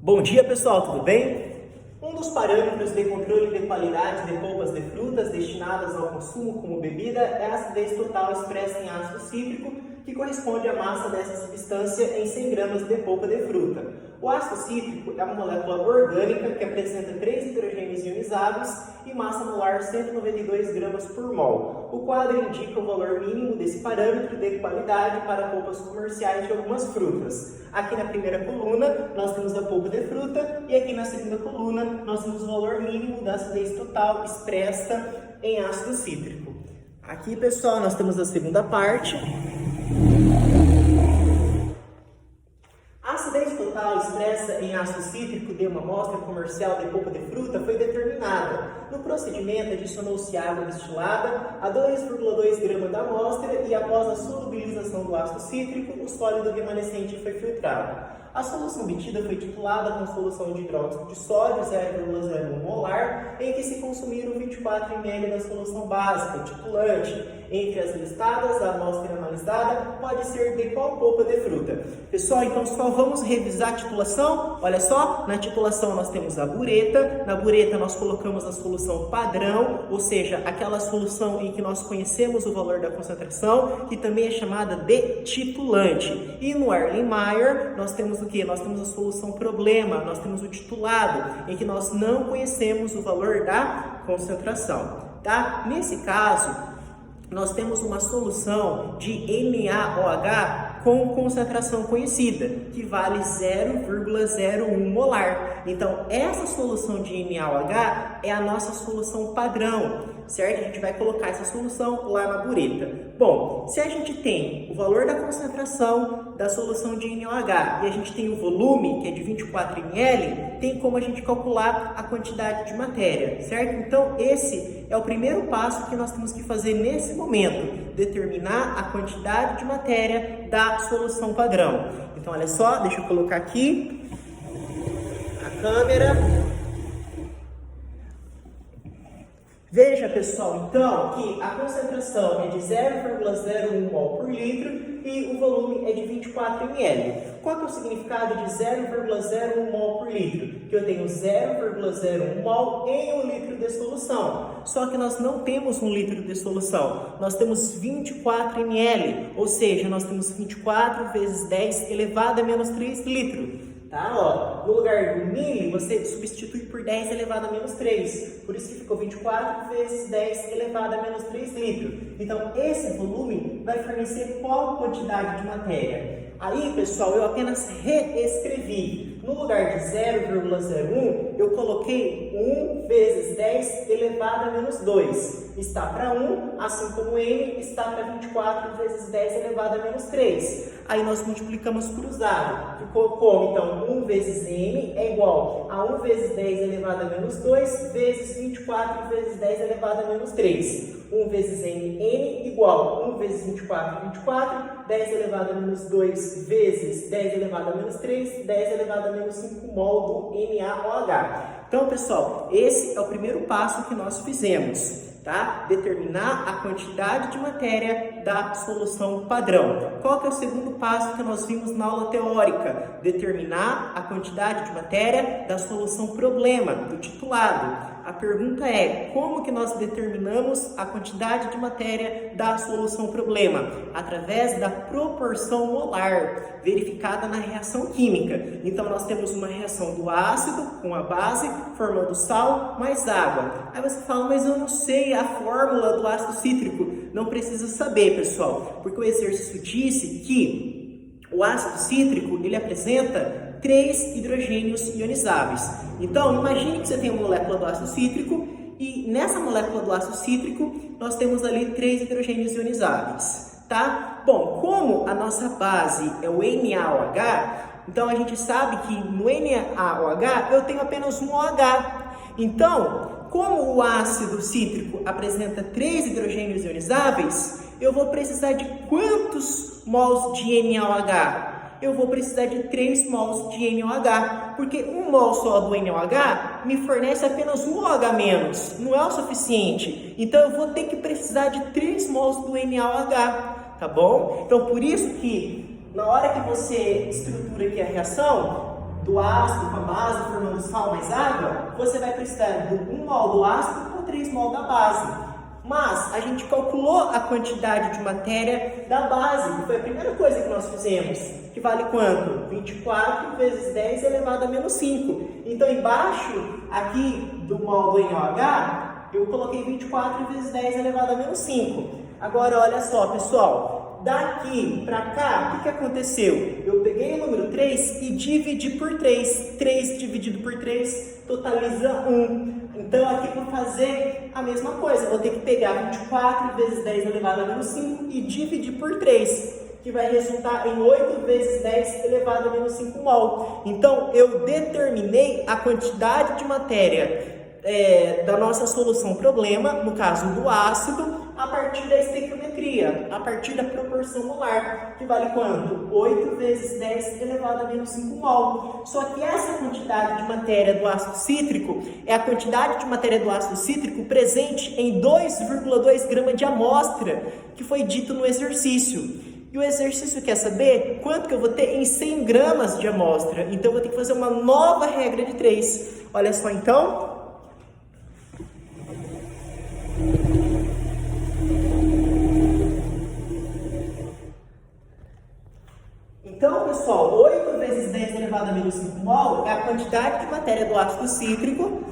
Bom dia pessoal, tudo bem? Um dos parâmetros de controle de qualidade de polpas de frutas destinadas ao consumo como bebida é a acidez total expressa em ácido cítrico, que corresponde à massa dessa substância em 100 gramas de polpa de fruta. O ácido cítrico é uma molécula orgânica que apresenta 3 hidrogênios ionizáveis e massa molar 192 gramas por mol. O quadro indica o valor mínimo desse parâmetro de qualidade para polpas comerciais de algumas frutas. Aqui na primeira coluna nós temos a polpa de fruta e aqui na segunda coluna nós temos o valor mínimo da acidez total expressa em ácido cítrico. Aqui, pessoal, nós temos a segunda parte. A acidez total expressa em ácido cítrico de uma amostra comercial de polpa de fruta foi determinada. No procedimento, adicionou-se água destilada a 2,2 gramas da amostra e, após a solubilização do ácido cítrico, o sólido remanescente foi filtrado. A solução obtida foi titulada com solução de hidróxido de sódio 0,01 molar, em que se consumiram 24 ml da solução básica, titulante. Entre as listadas, a amostra analisada pode ser de qual polpa de fruta. Pessoal, então só vamos revisar a titulação. Olha só, na titulação nós temos a bureta. Na bureta nós colocamos a solução padrão, ou seja, aquela solução em que nós conhecemos o valor da concentração, que também é chamada de titulante. E no Erlenmeyer nós temos o que? Nós temos a solução problema, nós temos o titulado, em que nós não conhecemos o valor da concentração. Tá? Nesse caso, nós temos uma solução de NaOH com concentração conhecida, que vale 0,01 molar. Então, essa solução de NaOH é a nossa solução padrão, certo? A gente vai colocar essa solução lá na bureta. Bom, se a gente tem o valor da concentração da solução de NaOH e a gente tem o volume, que é de 24 ml, tem como a gente calcular a quantidade de matéria, certo? Então, esse é o primeiro passo que nós temos que fazer nesse momento, determinar a quantidade de matéria da solução padrão. Então, olha só, deixa eu colocar aqui a câmera. Veja, pessoal, então, que a concentração é de 0,01 mol por litro e o volume é de 24 ml. Qual que é o significado de 0,01 mol por litro? Que eu tenho 0,01 mol em 1 litro de solução. Só que nós não temos 1 litro de solução, nós temos 24 ml, ou seja, nós temos 24 vezes 10 elevado a menos 3 litros. Tá? Ó, no lugar do mili, você substitui por 10 elevado a menos 3. Por isso que ficou 24 vezes 10 elevado a menos 3 litros. Então, esse volume vai fornecer qual quantidade de matéria? Aí, pessoal, eu apenas reescrevi. No lugar de 0,01, eu coloquei 1 vezes 10 elevado a menos 2. Está para 1, assim como N está para 24 vezes 10 elevado a menos 3. Aí nós multiplicamos cruzado. Ficou como? Então, 1 vezes N é igual a 1 vezes 10 elevado a menos 2 vezes 24 vezes 10 elevado a menos 3. 1 vezes N igual a 1 vezes 24, 24, 10 elevado a menos 2 vezes 10 elevado a menos 3, 10 elevado a menos 5 mol do NaOH. Então, pessoal, esse é o primeiro passo que nós fizemos. Tá? Determinar a quantidade de matéria da solução padrão. Qual que é o segundo passo que nós vimos na aula teórica? Determinar a quantidade de matéria da solução problema, do titulado. A pergunta é, como que nós determinamos a quantidade de matéria da solução problema? Através da proporção molar, verificada na reação química. Então, nós temos uma reação do ácido com a base, formando sal mais água. Aí você fala, mas eu não sei a fórmula do ácido cítrico. Não precisa saber, pessoal, porque o exercício disse que o ácido cítrico, ele apresenta 3 hidrogênios ionizáveis. Então, imagine que você tem uma molécula do ácido cítrico e nessa molécula do ácido cítrico nós temos ali 3 hidrogênios ionizáveis, tá? Bom, como a nossa base é o NaOH, então a gente sabe que no NaOH eu tenho apenas um OH. Então, como o ácido cítrico apresenta 3 hidrogênios ionizáveis, eu vou precisar de quantos mols de NaOH? Eu vou precisar de 3 mols de NaOH, porque 1 mol só do NaOH me fornece apenas um OH-, não é o suficiente. Então, eu vou ter que precisar de 3 mols do NaOH, tá bom? Então, por isso que, na hora que você estrutura aqui a reação, do ácido com a base formando sal mais água, você vai precisar de 1 mol do ácido ou 3 mol da base. Mas a gente calculou a quantidade de matéria da base, que foi a primeira coisa que nós fizemos, que vale quanto? 24 vezes 10 elevado a menos 5. Então, embaixo aqui do mol do NaOH, eu coloquei 24 vezes 10 elevado a menos 5. Agora, olha só, pessoal, daqui para cá, o que aconteceu? Eu peguei o número 3 e dividi por 3. 3 dividido por 3 totaliza 1. Então, aqui para fazer a mesma coisa, eu vou ter que pegar 24 vezes 10 elevado a menos 5 e dividir por 3, que vai resultar em 8 vezes 10 elevado a menos 5 mol. Então, eu determinei a quantidade de matéria da nossa solução problema, no caso do ácido, a partir da estequiometria, a partir da proporção molar, que vale quanto? 8 vezes 10 elevado a menos 5 mol. Só que essa quantidade de matéria do ácido cítrico é a quantidade de matéria do ácido cítrico presente em 2,2 gramas de amostra, que foi dito no exercício. E o exercício quer saber quanto que eu vou ter em 100 gramas de amostra. Então, eu vou ter que fazer uma nova regra de 3. Olha só, então. Então, pessoal, 8 vezes 10 elevado a menos 5 mol é a quantidade de matéria do ácido cítrico,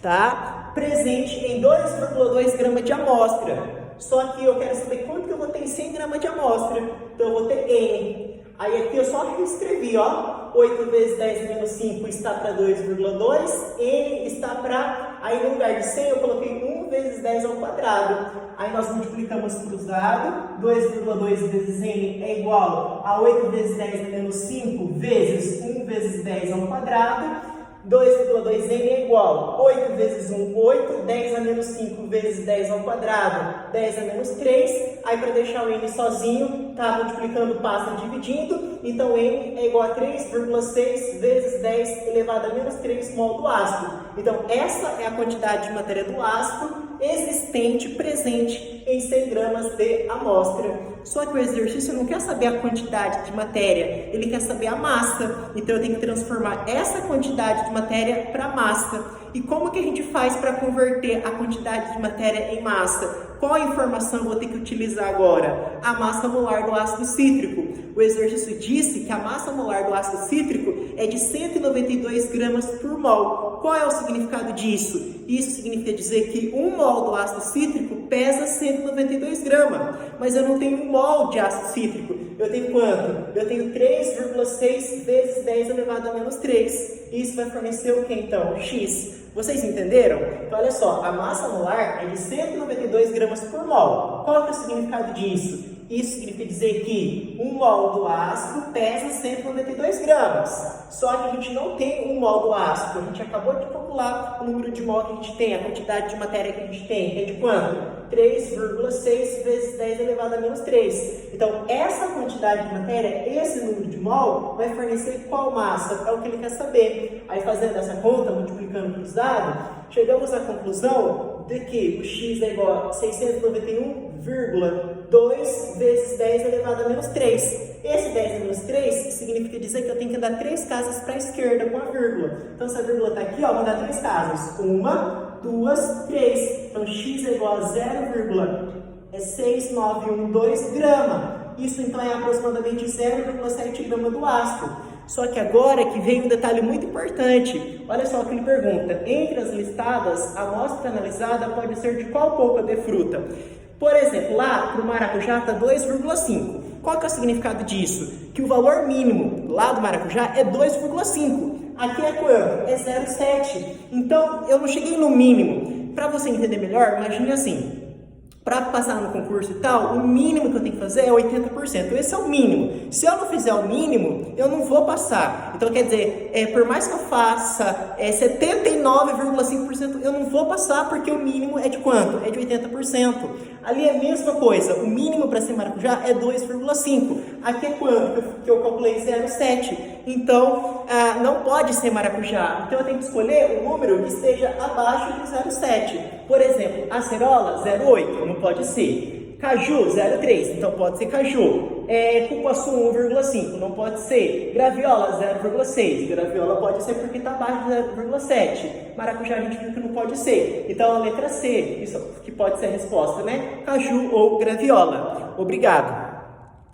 tá? Presente em 2,2 gramas de amostra. Só que eu quero saber quanto que eu vou ter em 100 gramas de amostra. Então, eu vou ter N. Aí, aqui eu só escrevi, ó. 8 vezes 10 menos 5 está para 2,2. N está para... Aí, no lugar de 100, eu coloquei 1 vezes 10 ao quadrado. Aí, nós multiplicamos cruzado. 2,2 vezes N é igual a 8 vezes 10 menos 5 vezes 1 vezes 10 ao quadrado. 2,2N é igual a 8 vezes 1, 8, 10 a menos 5 vezes 10 ao quadrado, 10 a menos 3. Aí, para deixar o N sozinho, tá multiplicando, passa dividindo. Então, N é igual a 3,6 vezes 10 elevado a menos 3 mol do ácido. Então, essa é a quantidade de matéria do ácido existente, presente em 100 gramas de amostra. Só que o exercício não quer saber a quantidade de matéria, ele quer saber a massa. Então, eu tenho que transformar essa quantidade de matéria para massa. E como que a gente faz para converter a quantidade de matéria em massa? Qual a informação eu vou ter que utilizar agora? A massa molar do ácido cítrico. O exercício disse que a massa molar do ácido cítrico é de 192 gramas por mol. Qual é o significado disso? Isso significa dizer que 1 mol do ácido cítrico pesa 192 gramas. Mas eu não tenho 1 mol de ácido cítrico. Eu tenho quanto? Eu tenho 3,6 vezes 10 elevado a menos 3. Isso vai fornecer o que então? X. Vocês entenderam? Então, olha só, a massa molar é de 192 gramas por mol. Qual é o significado disso? Isso significa dizer que 1 mol do ácido pesa 192 gramas. Só que a gente não tem 1 mol do ácido. A gente acabou de calcular o número de mol que a gente tem, a quantidade de matéria que a gente tem. Que é de quanto? 3,6 vezes 10 elevado a menos 3. Então, essa quantidade de matéria, esse número de mol, vai fornecer qual massa? É o que ele quer saber. Aí, fazendo essa conta, multiplicando pelos dados, chegamos à conclusão de que o x é igual a 691,2 vezes 10 elevado a menos 3. Esse 10 a menos 3 significa dizer que eu tenho que andar 3 casas para a esquerda com a vírgula. Então, se a vírgula está aqui, ó, vou andar 3 casas. 1, 2, 3. Então, x é igual a 0,6912 grama. Isso, então, é aproximadamente 0,7 grama do ácido. Só que agora que vem um detalhe muito importante. Olha só o que ele pergunta. Entre as listadas, a amostra analisada pode ser de qual polpa de fruta? Por exemplo, lá para o maracujá está 2,5. Qual que é o significado disso? Que o valor mínimo lá do maracujá é 2,5. Aqui é quanto? É 0,7. Então, eu não cheguei no mínimo. Para você entender melhor, imagine assim. Para passar no concurso e tal, o mínimo que eu tenho que fazer é 80%. Esse é o mínimo. Se eu não fizer o mínimo, eu não vou passar. Então, quer dizer, por mais que eu faça 79,5%, eu não vou passar porque o mínimo é de quanto? É de 80%. Ali é a mesma coisa. O mínimo para ser maracujá é 2,5. Aqui é quanto? Que eu calculei 0,7. Então, não pode ser maracujá. Então, eu tenho que escolher um número que esteja abaixo de 0,7. Por exemplo, acerola, 0,8. Não pode ser. Caju, 0,3. Então, pode ser caju. Cupuaçu 1,5, não pode ser. Graviola 0,6, graviola pode ser porque está abaixo de 0,7. Maracujá a gente viu que não pode ser. Então a letra C, isso que pode ser a resposta, né? Caju ou graviola. Obrigado.